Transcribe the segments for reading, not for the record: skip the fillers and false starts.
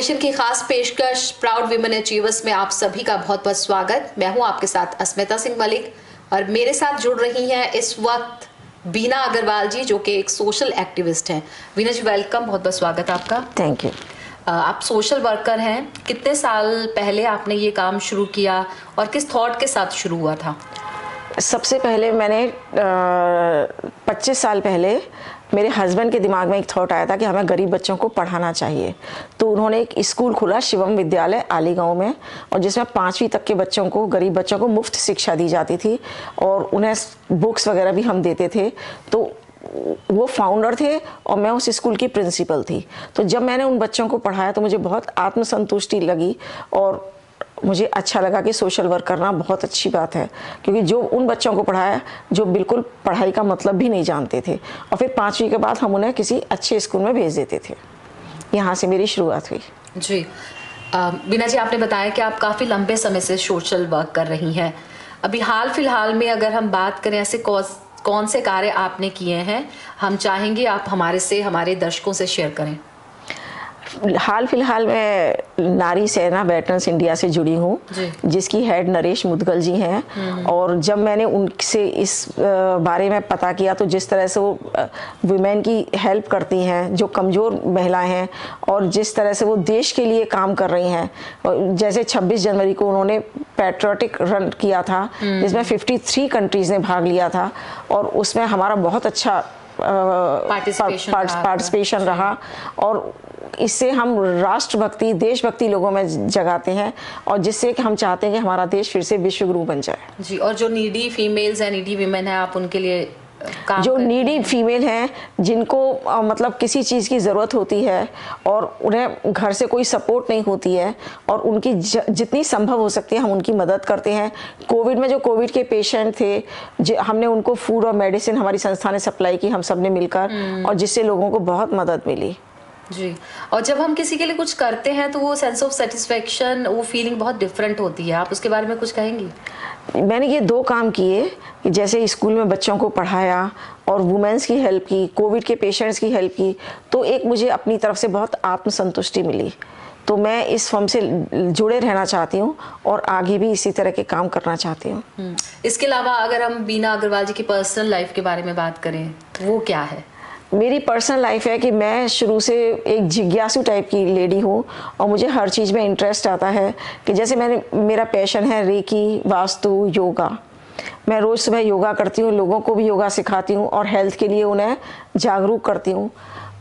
Foundation की खास पेशकश प्राउड विमेन अचीवर्स में आप सभी का बहुत बहुत स्वागत। मैं हूं आपके साथ अस्मिता सिंह मलिक और मेरे साथ जुड़ रही हैं इस वक्त बीना अग्रवाल जी, जो कि एक सोशल एक्टिविस्ट हैं। बीना जी, वेलकम, बहुत बहुत स्वागत आपका। Thank you. आप सोशल वर्कर हैं। कितने साल पहले आपने ये काम शुरू किया और किस थॉट के साथ शुरू हुआ था? सबसे पहले मैंने 25 साल पहले मेरे हस्बैंड के दिमाग में एक थॉट आया था कि हमें गरीब बच्चों को पढ़ाना चाहिए। तो उन्होंने एक स्कूल खोला, शिवम विद्यालय आलीगांव में, और जिसमें 5वीं तक के बच्चों को, गरीब बच्चों को मुफ्त शिक्षा दी जाती थी और उन्हें बुक्स वगैरह भी हम देते थे। तो वो फाउंडर थे और मैं उस स्कूल की प्रिंसिपल थी। तो जब मैंने उन बच्चों को पढ़ाया तो मुझे बहुत आत्मसंतुष्टि लगी और मुझे अच्छा लगा कि सोशल वर्क करना बहुत अच्छी बात है, क्योंकि जो उन बच्चों को पढ़ाया जो बिल्कुल पढ़ाई का मतलब भी नहीं जानते थे, और फिर 5वीं के बाद हम उन्हें किसी अच्छे स्कूल में भेज देते थे। यहाँ से मेरी शुरुआत हुई। जी बीना जी, आपने बताया कि आप काफ़ी लंबे समय से सोशल वर्क कर रही हैं। अभी हाल फिलहाल में अगर हम बात करें, ऐसे कौन से कार्य आपने किए हैं, हम चाहेंगे आप हमारे दर्शकों से शेयर करें। हाल फिलहाल मैं नारी सेना वेटरन्स इंडिया से जुड़ी हूँ, जिसकी हेड नरेश मुदगल जी हैं। और जब मैंने उनसे इस बारे में पता किया तो जिस तरह से वो वुमेन की हेल्प करती हैं, जो कमज़ोर महिलाएं हैं, और जिस तरह से वो देश के लिए काम कर रही हैं। जैसे 26 जनवरी को उन्होंने पैट्रियोटिक रन किया था, जिसमें 53 कंट्रीज़ ने भाग लिया था और उसमें हमारा बहुत अच्छा पार्टिसिपेशन रहा। और इससे हम राष्ट्रभक्ति, देशभक्ति लोगों में जगाते हैं, और जिससे कि हम चाहते हैं कि हमारा देश फिर से विश्व गुरु बन जाए। जी, और जो नीडी फीमेल्स हैं, नीडी वीमेन हैं, आप उनके लिए जो नीडी फीमेल हैं, जिनको मतलब किसी चीज़ की ज़रूरत होती है और उन्हें घर से कोई सपोर्ट नहीं होती है, और उनकी जितनी संभव हो सकती है हम उनकी मदद करते हैं। कोविड में जो कोविड के पेशेंट थे, हमने उनको फूड और मेडिसिन हमारी संस्था ने सप्लाई की, हम सब ने मिलकर, और जिससे लोगों को बहुत मदद मिली। जी, और जब हम किसी के लिए कुछ करते हैं तो वो सेंस ऑफ सेटिस्फेक्शन, वो फीलिंग बहुत डिफरेंट होती है। आप उसके बारे में कुछ कहेंगी? मैंने ये 2 काम किए कि जैसे स्कूल में बच्चों को पढ़ाया और वुमेन्स की हेल्प की, कोविड के पेशेंट्स की हेल्प की, तो एक मुझे अपनी तरफ से बहुत आत्मसंतुष्टि मिली। तो मैं इस फर्म से जुड़े रहना चाहती हूँ और आगे भी इसी तरह के काम करना चाहती हूँ। इसके अलावा अगर हम बीना अग्रवाल जी की पर्सनल लाइफ के बारे में बात करें, वो क्या है? मेरी पर्सनल लाइफ है कि मैं शुरू से एक जिज्ञासु टाइप की लेडी हूँ और मुझे हर चीज़ में इंटरेस्ट आता है। कि जैसे मेरा पैशन है रेकी, वास्तु, योगा। मैं रोज़ सुबह योगा करती हूँ, लोगों को भी योगा सिखाती हूँ और हेल्थ के लिए उन्हें जागरूक करती हूँ।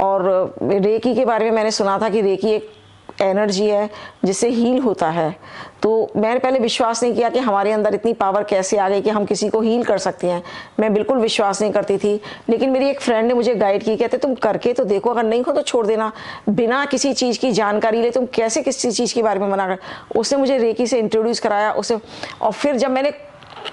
और रेकी के बारे में मैंने सुना था कि रेकी एक एनर्जी है जिससे हील होता है। तो मैंने पहले विश्वास नहीं किया कि हमारे अंदर इतनी पावर कैसे आ गई कि हम किसी को हील कर सकते हैं। मैं बिल्कुल विश्वास नहीं करती थी, लेकिन मेरी एक फ्रेंड ने मुझे गाइड की, कहते तुम करके तो देखो, अगर नहीं हो तो छोड़ देना। बिना किसी चीज़ की जानकारी ले तुम कैसे किसी चीज़ के बारे में मना कर। उसने मुझे रेकी से इंट्रोड्यूस कराया उसे, और फिर जब मैंने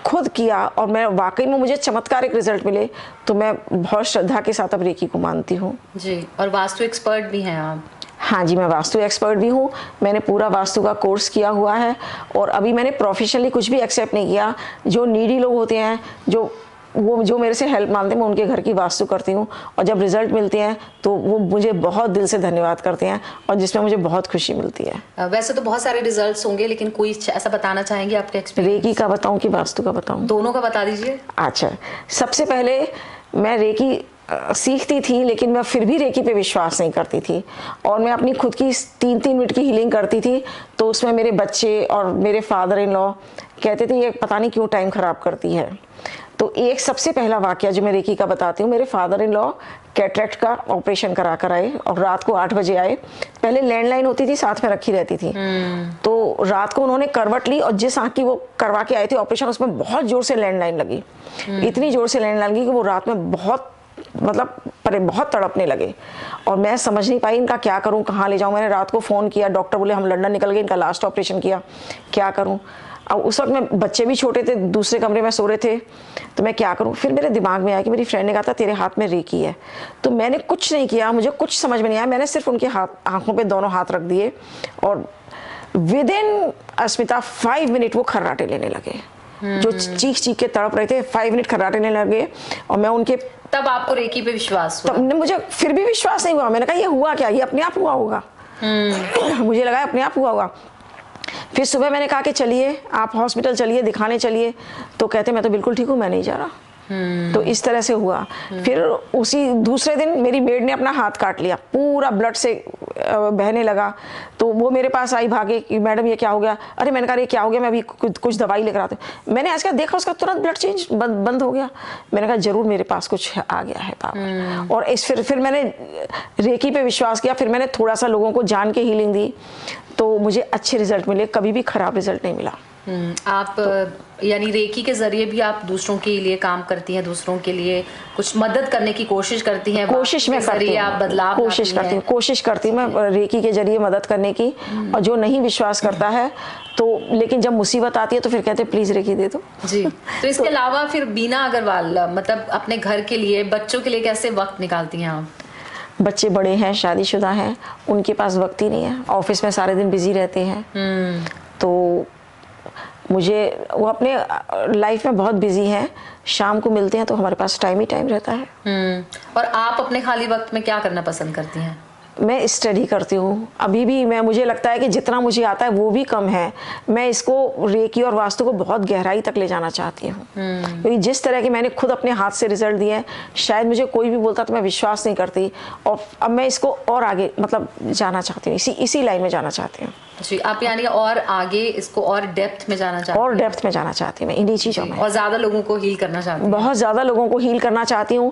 खुद किया और मैं वाकई में मुझे चमत्कारिक रिजल्ट मिले, तो मैं बहुत श्रद्धा के साथ अब रेकी को मानती हूँ। जी, और वास्तु एक्सपर्ट भी हैं आप? हाँ जी, मैं वास्तु एक्सपर्ट भी हूँ। मैंने पूरा वास्तु का कोर्स किया हुआ है और अभी मैंने प्रोफेशनली कुछ भी एक्सेप्ट नहीं किया। जो नीडी लोग होते हैं, जो मेरे से हेल्प मांगते हैं, मैं उनके घर की वास्तु करती हूँ, और जब रिजल्ट मिलते हैं तो वो मुझे बहुत दिल से धन्यवाद करते हैं, और जिसमें मुझे बहुत खुशी मिलती है। वैसे तो बहुत सारे रिजल्ट्स होंगे, लेकिन कोई ऐसा बताना चाहेंगे आपके एक्सपीरियंस? रेकी का बताऊँ कि वास्तु का बताऊँ? दोनों का बता दीजिए। अच्छा, सबसे पहले मैं रेकी सीखती थी, लेकिन मैं फिर भी रेकी पे विश्वास नहीं करती थी, और मैं अपनी खुद की 3-3 मिनट की हीलिंग करती थी। तो उसमें मेरे बच्चे और मेरे फादर इन लॉ कहते थे ये पता नहीं क्यों टाइम ख़राब करती है। तो एक सबसे पहला वाकया जो मैं रेकी का बताती हूँ, मेरे फादर इन लॉ कैटरेक्ट का ऑपरेशन करा कर आए और रात को 8 बजे आए। पहले लैंडलाइन होती थी, साथ में रखी रहती थी। तो रात को उन्होंने करवट ली और जिस आँख की वो करवा के आए थे ऑपरेशन, उसमें बहुत ज़ोर से लैंडलाइन लगी। इतनी ज़ोर से लैंडलाइन लगी कि वो रात में बहुत तड़पने लगे, और मैं समझ नहीं पाई इनका क्या करूं, कहाँ ले जाऊं। मैंने रात को फ़ोन किया, डॉक्टर बोले हम लंदन निकल गए, इनका लास्ट ऑपरेशन किया, क्या करूं। अब उस वक्त में बच्चे भी छोटे थे, दूसरे कमरे में सो रहे थे, तो मैं क्या करूं। फिर मेरे दिमाग में आया कि मेरी फ्रेंड ने कहा था तेरे हाथ में रेकी है। तो मैंने कुछ नहीं किया, मुझे कुछ समझ में नहीं आया, मैंने सिर्फ उनके आँखों पर दोनों हाथ रख दिए, और विद इन अस्मिता 5 मिनट वो खर्राटे लेने लगे। जो चीख चीख के तड़प रहे थे, 5 मिनट खर्राटे लेने लगे, और मैं उनके तब आपको रेकी पे विश्वास हुआ? तब मुझे फिर भी विश्वास नहीं हुआ। मैंने कहा ये हुआ क्या, ये अपने आप हुआ होगा। मुझे लगा अपने आप हुआ होगा। फिर सुबह मैंने कहा कि चलिए आप हॉस्पिटल चलिए, दिखाने चलिए, तो कहते मैं तो बिल्कुल ठीक हूँ, मैं नहीं जा रहा। तो इस तरह से हुआ। फिर उसी दूसरे दिन मेरी मेड ने अपना हाथ काट लिया, पूरा ब्लड से बहने लगा। तो वो मेरे पास आई भागे कि मैडम ये क्या हो गया। अरे मैंने कहा ये क्या हो गया, मैं अभी कुछ दवाई लेकर आती हूँ। मैंने आज क्या देखा, उसका तुरंत ब्लड चेंज बंद हो गया। मैंने कहा जरूर मेरे पास कुछ आ गया है पावर। और इस फिर मैंने रेकी पे विश्वास किया। फिर मैंने थोड़ा सा लोगों को जान के हीलिंग दी, तो मुझे अच्छे रिजल्ट मिले, कभी भी खराब रिजल्ट नहीं मिला। आप यानी रेकी के जरिए भी आप दूसरों के लिए काम करती हैं, दूसरों के लिए कुछ मदद करने की कोशिश करती हैं। कोशिश मैं करती हूँ, आप बदलाव कोशिश करती हूँ मैं रेकी के जरिए मदद करने की। और जो नहीं विश्वास करता है तो, लेकिन जब मुसीबत आती है तो फिर कहते हैं प्लीज रेकी दे दो जी। तो इसके अलावा फिर बीना अग्रवाल मतलब अपने घर के लिए, बच्चों के लिए कैसे वक्त निकालती हैं आप? बच्चे बड़े हैं, शादीशुदा हैं, उनके पास वक्त ही नहीं है, ऑफिस में सारे दिन बिजी रहते हैं। तो मुझे वो अपने लाइफ में बहुत बिजी हैं, शाम को मिलते हैं तो हमारे पास टाइम ही टाइम रहता है। और आप अपने खाली वक्त में क्या करना पसंद करती हैं? मैं स्टडी करती हूँ अभी भी। मुझे लगता है कि जितना मुझे आता है वो भी कम है। मैं इसको रेकी और वास्तु को बहुत गहराई तक ले जाना चाहती हूँ, क्योंकि जिस तरह के मैंने खुद अपने हाथ से रिजल्ट दिए हैं, शायद मुझे कोई भी बोलता तो मैं विश्वास नहीं करती। और अब मैं इसको और आगे मतलब जाना चाहती हूँ, इसी लाइन में जाना चाहती हूँ जी। आप यानी और आगे इसको और डेप्थ में जाना चाहती हैं? और डेप्थ में जाना चाहती हूँ मैं इन्हीं चीज़ों में। और ज़्यादा लोगों को हील करना चाहती हूँ? बहुत ज़्यादा लोगों को हील करना चाहती हूँ।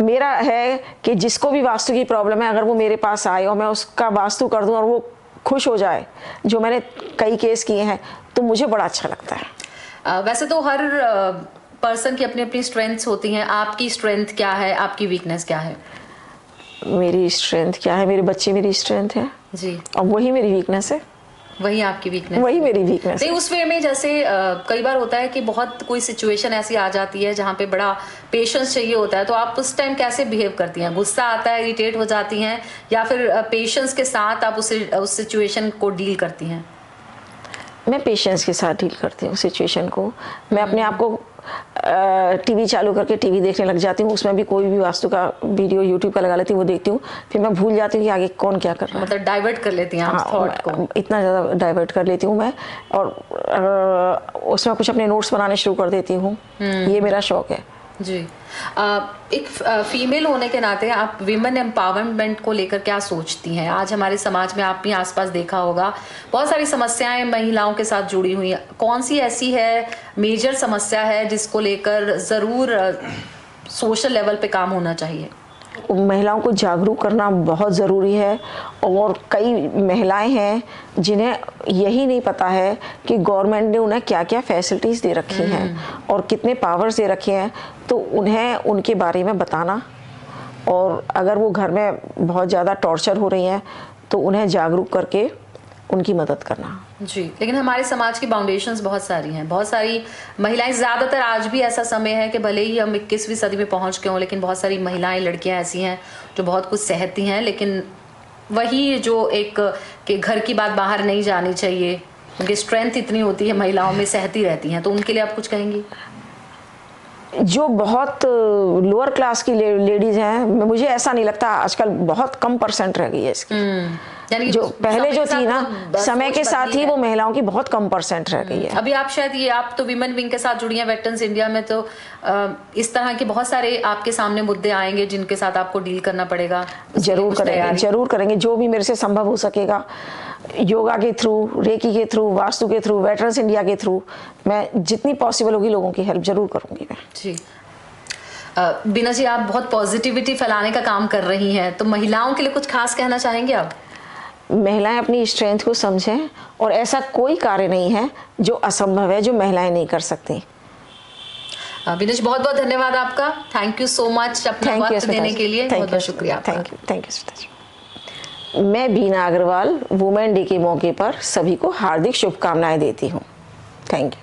मेरा है कि जिसको भी वास्तु की प्रॉब्लम है, अगर वो मेरे पास आए और मैं उसका वास्तु कर दूं और वो खुश हो जाए, जो मैंने कई केस किए हैं, तो मुझे बड़ा अच्छा लगता है। वैसे तो हर पर्सन की अपनी अपनी स्ट्रेंथ्स होती हैं। आपकी स्ट्रेंथ क्या है, आपकी वीकनेस क्या है? मेरी स्ट्रेंथ क्या है? मेरे बच्चे मेरी स्ट्रेंथ है जी, और वही मेरी वीकनेस है। वही आपकी वीकनेस? वही मेरी वीकनेस नहीं, उस वे में जैसे कई बार होता है कि बहुत कोई सिचुएशन ऐसी आ जाती है जहाँ पे बड़ा पेशेंस चाहिए होता है, तो आप उस टाइम कैसे बिहेव करती हैं? गुस्सा आता है, इरिटेट हो जाती हैं, या फिर पेशेंस के साथ आप उस सिचुएशन को डील करती हैं? मैं पेशेंस के साथ डील करती हूँ सिचुएशन को। मैं अपने आप को टीवी चालू करके टीवी देखने लग जाती हूँ, उसमें भी कोई भी वास्तु का वीडियो यूट्यूब का लगा लेती हूँ, वो देखती हूँ, फिर मैं भूल जाती हूँ कि आगे कौन क्या कर रहा है। मतलब डाइवर्ट कर लेती हैं आप थॉट को? इतना ज़्यादा डाइवर्ट कर लेती हूँ मैं, और उसमें कुछ अपने नोट्स बनाने शुरू कर देती हूँ। ये मेरा शौक है जी। एक फीमेल होने के नाते आप विमेन एम्पावरमेंट को लेकर क्या सोचती हैं? आज हमारे समाज में आप भी आसपास देखा होगा, बहुत सारी समस्याएं महिलाओं के साथ जुड़ी हुई हैं। कौन सी ऐसी है मेजर समस्या है जिसको लेकर ज़रूर सोशल लेवल पे काम होना चाहिए? महिलाओं को जागरूक करना बहुत ज़रूरी है। और कई महिलाएं हैं जिन्हें यही नहीं पता है कि गवर्नमेंट ने उन्हें क्या क्या फैसिलिटीज़ दे रखी हैं और कितने पावर्स दे रखे हैं, तो उन्हें उनके बारे में बताना। और अगर वो घर में बहुत ज़्यादा टॉर्चर हो रही हैं तो उन्हें जागरूक करके उनकी मदद करना जी। लेकिन हमारे समाज की बाउंडेशंस बहुत सारी हैं, बहुत सारी महिलाएं, ज़्यादातर आज भी ऐसा समय है कि भले ही हम 21वीं सदी में पहुंच गए हों, लेकिन बहुत सारी महिलाएं, लड़कियां ऐसी हैं जो बहुत कुछ सहती हैं, लेकिन वही जो एक कि घर की बात बाहर नहीं जानी चाहिए, उनकी स्ट्रेंथ इतनी होती है महिलाओं में, सहती रहती हैं, तो उनके लिए आप कुछ कहेंगी? जो बहुत लोअर क्लास की लेडीज हैं, मुझे ऐसा नहीं लगता, आजकल बहुत कम परसेंट रह गई है इसकी। जो पहले जो थी ना, समय के साथ ही वो महिलाओं की बहुत कम परसेंट रह गई है। अभी आप शायद आप तो विमेन विंग के साथ जुड़ी हैं वेटरन्स इंडिया में, तो इस तरह के बहुत सारे आपके सामने मुद्दे आएंगे जिनके साथ आपको डील करना पड़ेगा। जरूर करेंगे, जो भी मेरे से संभव हो सकेगा, योगा के थ्रू, रेकी के थ्रू, वास्तु के थ्रू, वेटरन्स इंडिया के थ्रू, मैं जितनी पॉसिबल होगी लोगों की हेल्प जरूर करूंगी मैं। जी। बीना जी, आप बहुत पॉजिटिविटी फैलाने का काम कर रही हैं, तो महिलाओं के लिए कुछ खास कहना चाहेंगे आप? महिलाएं अपनी स्ट्रेंथ को समझें, और ऐसा कोई कार्य नहीं है जो असंभव है, जो महिलाएं नहीं कर सकती। बीना जी, बहुत बहुत धन्यवाद आपका। थैंक यू सो मच अपना वक्त देने के लिए। बहुत बहुत शुक्रिया। Thank you. मैं बीना अग्रवाल वुमेन डे के मौके पर सभी को हार्दिक शुभकामनाएं देती हूँ। Thank you.